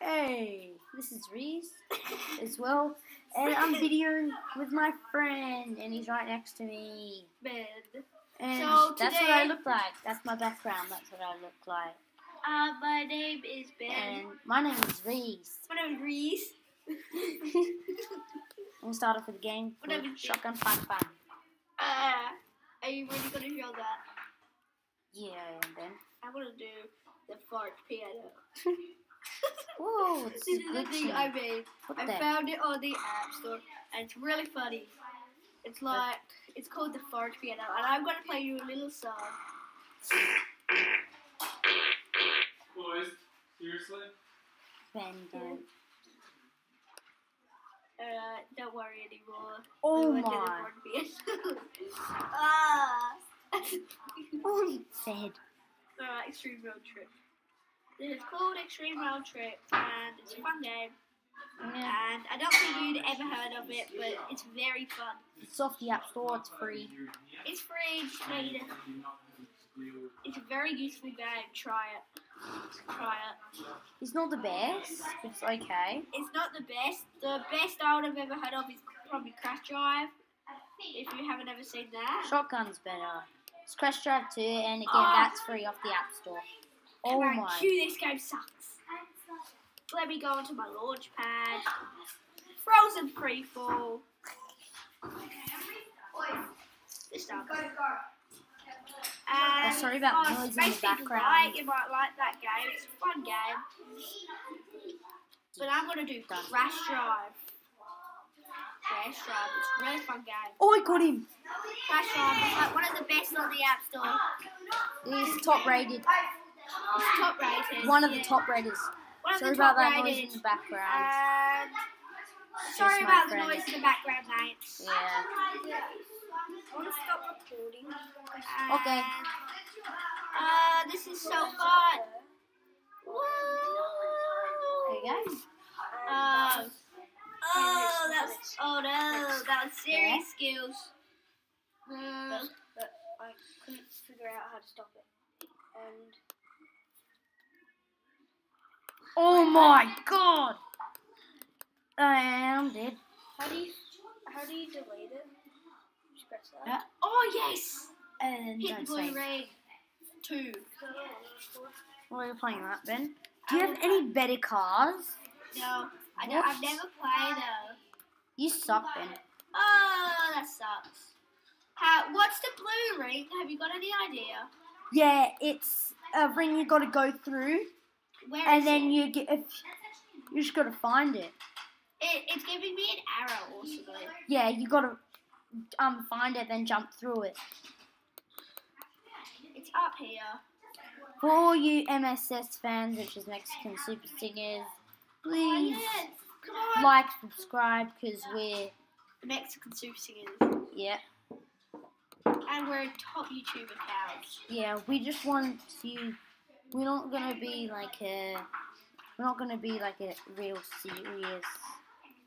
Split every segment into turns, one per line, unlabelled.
Hey, this is Reese as well, and I'm videoing with my friend, and he's right next to me.
Ben.
And
So
that's
today,
what I look like. That's my background. That's what I look like.
my name is Ben.
And my name is Reese.
My name is Reese.
We'll start off with a game
What name
called
is
Shotgun Funfun.
Are you really gonna show that?
Yeah, I am, Ben.
I'm gonna do the fart piano.
Whoa, it's
This is the
glitchy.
thing I made.
What
I
the?
found it on the App Store, and it's really funny. It's like it's called the fart piano, and I'm gonna play you a little song.
Boys, seriously?
Ben, don't.
Don't worry anymore.
Oh
We went to the
my.
fart piano. Ah.
Oh, he said.
Extreme Road Trip. It's called Extreme Road Trip, and it's a fun game.
Yeah.
And I don't think you'd ever heard of it, but it's very fun.
It's off the App Store. It's free.
It's free, just made it. It's a very useful game. Try it. Try it.
It's not the best, but it's okay.
It's not the best. The best I would have ever heard of is probably Crash Drive. If you haven't ever seen that.
Shotgun's better. It's Crash Drive 2, and again,
Oh.
that's free off the App Store. Oh
Come on,
my.
Q, this game sucks. Let me go onto my launch pad. Frozen Freefall. This stuff.
Oh, sorry about the noise in the background.
You might like that game. It's a fun game. But I'm going to do Crash Drive. Crash Drive. It's a really fun game.
Oh, I got him.
Crash Drive is like one of the best on the App Store.
He's top rated.
It's top rated.
One of the top raters.
One of
Sorry
the
about
top
that noise
rated.
in the background.
Sorry
my
about the
friend.
noise in the background, mates.
Yeah.
I want to stop recording.
Okay.
This is so fun. Woo!
There you go.
Oh no, that was serious skills.
But I couldn't figure out how to stop it. And
Oh my god. I am dead.
how do you delete it? Just press that.
Yeah.
Oh yes!
And
Hit
don't
blue
save.
ring. 2.
Well, you're playing that, Ben. Do you have any better cars?
No, I don't. I've never played though.
You suck, Ben.
Oh, that sucks. What's the blue ring? Have you got any idea?
Yeah, it's a ring you got to go through,
Where
and
is
then
it?
you just got to find it.
It's giving me an arrow or something.
Yeah, you got to find it, then jump through it.
It's up here.
For all you MSS fans, which is Mexican Super Singers,
Oh,
please
yeah. Come on.
like, subscribe, because we're,
The Mexican Super Singers.
yeah,
And we're top YouTube accounts.
yeah, we just want you, we're not going to be like a real serious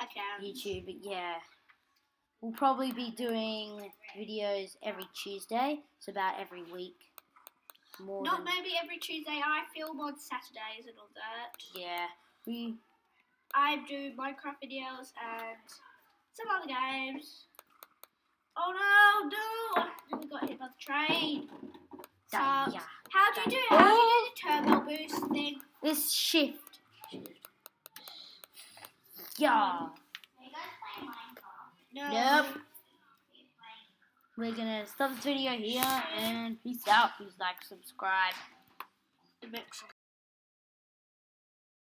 Account.
YouTube, but yeah. We'll probably be doing videos every Tuesday, so about every week. More
Not
than,
maybe every Tuesday. I film on Saturdays and all that.
yeah.
I do Minecraft videos and some other games. Oh no, I got hit by the train. So,
Yeah.
how do you do it? How do you do the turbo boost thing?
This shift. Yeah.
No.
Nope. We're gonna stop this video here and peace out. Please like, subscribe.
The Mexican